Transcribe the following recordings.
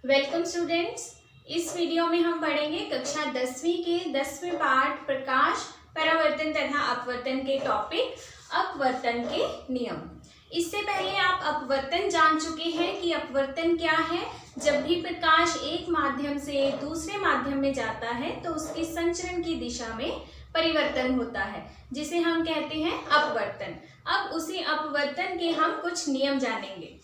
Welcome students. इस video में हम पढ़ेंगे कक्षा 10वीं के 10वें पाठ प्रकाश, परावर्तन तथा अपवर्तन के टॉपिक अपवर्तन के नियम। इससे पहले आप अपवर्तन जान चुके हैं कि अपवर्तन क्या है। जब भी प्रकाश एक माध्यम से दूसरे माध्यम में जाता है तो उसकी संचरण की दिशा में परिवर्तन होता है, जिसे हम कहते हैं अपवर्तन। अब उसी अपवर्तन के हम कुछ नियम जानेंगे।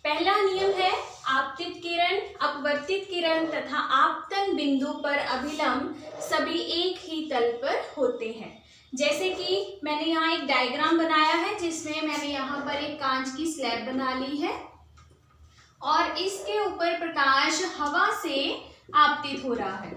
पहला नियम है आपतित किरण, अपवर्तित किरण तथा आपतन बिंदु पर अभिलंब सभी एक ही तल पर होते हैं। जैसे कि मैंने यहाँ एक डायग्राम बनाया है जिसमें मैंने यहाँ पर एक कांच की स्लैब बना ली है और इसके ऊपर प्रकाश हवा से आपतित हो रहा है।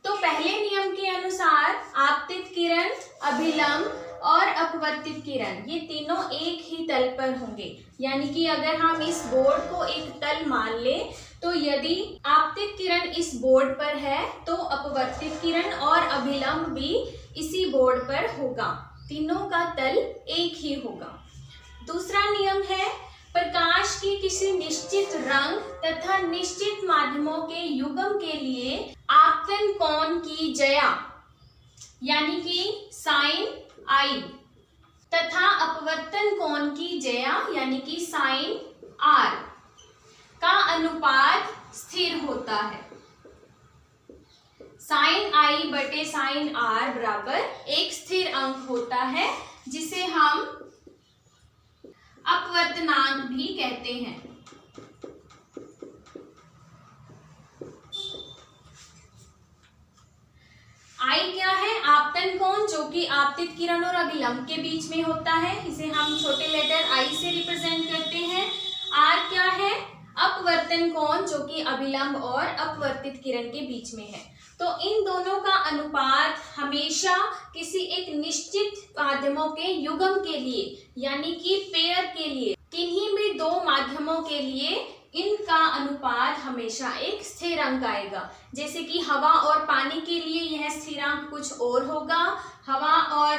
तो पहले नियम के अनुसार आपतित किरण, अभिलंब और अपवर्तित किरण ये तीनों एक ही तल पर होंगे। यानी कि अगर हम इस बोर्ड को एक तल मान ले तो यदि आपतित किरण इस बोर्ड पर है तो अपवर्तित किरण और अभिलंब भी इसी बोर्ड पर होगा। तीनों का तल एक ही होगा। दूसरा नियम है प्रकाश की किसी निश्चित रंग तथा निश्चित माध्यमों के युग्म के लिए आपतन कोण की ज्या यानी कि साइन आई तथा अपवर्तन कोण की ज्या यानी कि साइन आर का अनुपात स्थिर होता है। साइन आई बटे साइन आर बराबर एक स्थिर अंक होता है जिसे हम अपवर्तनांक भी कहते हैं। आई क्या है? आपतन कोण, जो कि आपतित किरण और अभिलंब के बीच में होता है। इसे हम छोटे लेटर आई से रिप्रेजेंट करते हैं। आर क्या है? अपवर्तन कोण, जो कि अभिलंब और अपवर्तित किरण के बीच में है। तो इन दोनों का अनुपात हमेशा किसी एक निश्चित माध्यमों के युग्म के लिए यानी कि पेयर के लिए, किन्हीं भी दो माध्यमों के लिए इनका अनुपात हमेशा एक स्थिरांक आएगा। जैसे कि हवा और पानी के लिए यह स्थिरांक कुछ और होगा, हवा और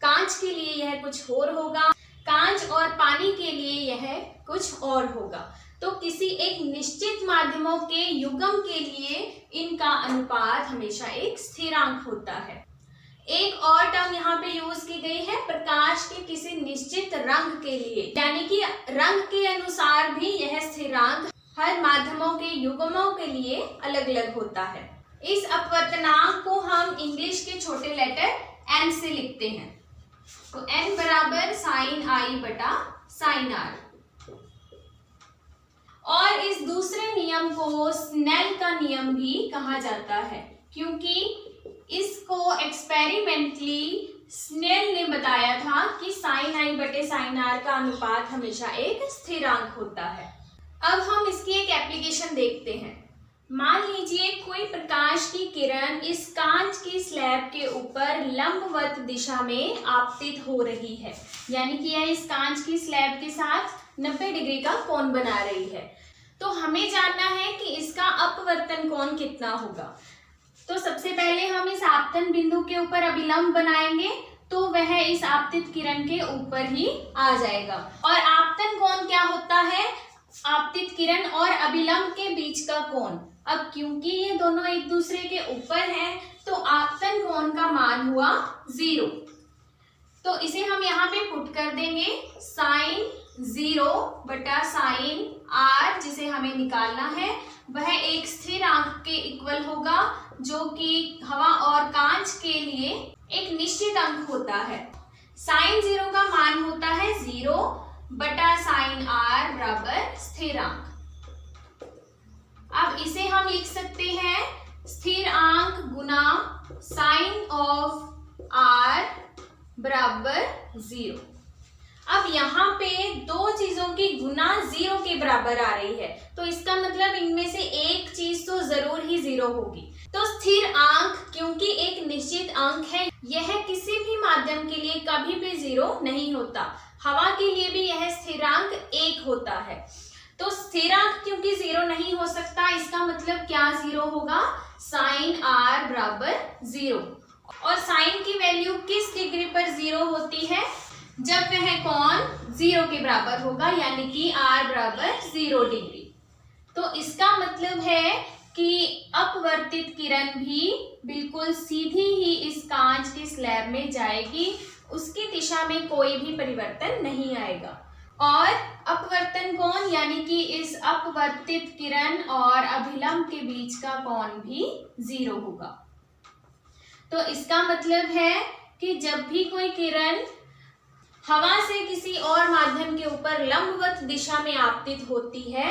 कांच के लिए यह कुछ और होगा, कांच और पानी के लिए यह कुछ और होगा। तो किसी एक निश्चित माध्यमों के युग्म के लिए इनका अनुपात हमेशा एक स्थिरांक होता है। एक और टर्म यहाँ पे यूज की गई है प्रकाश के किसी निश्चित रंग के लिए, यानी कि रंग के अनुसार भी यह स्थिरांक हर माध्यमों के युग्मों के लिए अलग अलग होता है। इस अपवर्तनांक को हम इंग्लिश के छोटे लेटर एन से लिखते हैं। तो एन बराबर साइन आई बटा साइन आर। और इस दूसरे नियम को स्नेल का नियम भी कहा जाता है, क्योंकि इसको एक्सपेरिमेंटली स्नेल ने बताया था कि साइन आई बटे साइन आर का अनुपात हमेशा एक स्थिरांक होता है। अब हम इसकी एक एप्लीकेशन देखते हैं। मान लीजिए कोई प्रकाश की किरण इस कांच की स्लैब के ऊपर लंबवत दिशा में आपतित हो रही है, यानी कि यह इस कांच की स्लैब के साथ 90 डिग्री का कोण बना रही है। तो हमें जानना है कि इसका अपवर्तन कोण कितना होगा। तो सबसे पहले हम इस आपतन बिंदु के ऊपर अभिलंब बनाएंगे तो वह इस आपतित किरण के ऊपर ही आ जाएगा। और आपतन कोण क्या होता है? आपतित किरण और अभिलंब के बीच का कोण। अब क्योंकि ये दोनों एक दूसरे के ऊपर हैं तो आपतन कोण का मान हुआ 0। तो इसे हम यहाँ पे पुट कर देंगे। साइन 0 बटा साइन आर जिसे हमें निकालना है वह एक स्थिरांक के इक्वल होगा, जो कि हवा और कांच के लिए एक निश्चित अंक होता है। साइन 0 का मान होता है 0 बटा साइन आर बराबर स्थिरांक। अब इसे हम लिख सकते हैं स्थिरांक गुना साइन ऑफ आर बराबर 0। अब यहाँ पे दो चीजों की गुना 0 के बराबर आ रही है, तो इसका मतलब इनमें से एक चीज तो जरूर ही 0 होगी। तो स्थिर अंक क्योंकि एक निश्चित अंक है, यह किसी भी माध्यम के लिए कभी भी 0 नहीं होता। हवा के लिए भी यह स्थिरांक 1 होता है। तो स्थिरांक क्योंकि 0 नहीं हो सकता, इसका मतलब क्या 0 होगा? साइन आर बराबर 0। और साइन की वैल्यू किस डिग्री पर 0 होती है? जब वह कोण 0 के बराबर होगा, यानी कि r बराबर 0 डिग्री। तो तो इसका मतलब है कि अपवर्तित किरण भी बिल्कुल सीधी ही इस कांच के स्लैब में जाएगी, उसकी दिशा में कोई भी परिवर्तन नहीं आएगा। और अपवर्तन कोण यानी कि इस अपवर्तित किरण और अभिलंब के बीच का कोण भी 0 होगा। तो इसका मतलब है कि जब भी कोई किरण हवा से किसी और माध्यम के ऊपर लंबवत दिशा में आपतित होती है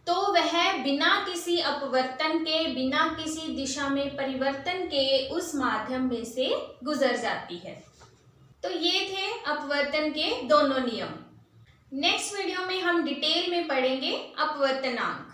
तो वह बिना किसी अपवर्तन के, बिना किसी दिशा में परिवर्तन के उस माध्यम में से गुजर जाती है। तो ये थे अपवर्तन के दोनों नियम। नेक्स्ट वीडियो में हम डिटेल में पढ़ेंगे अपवर्तनांक।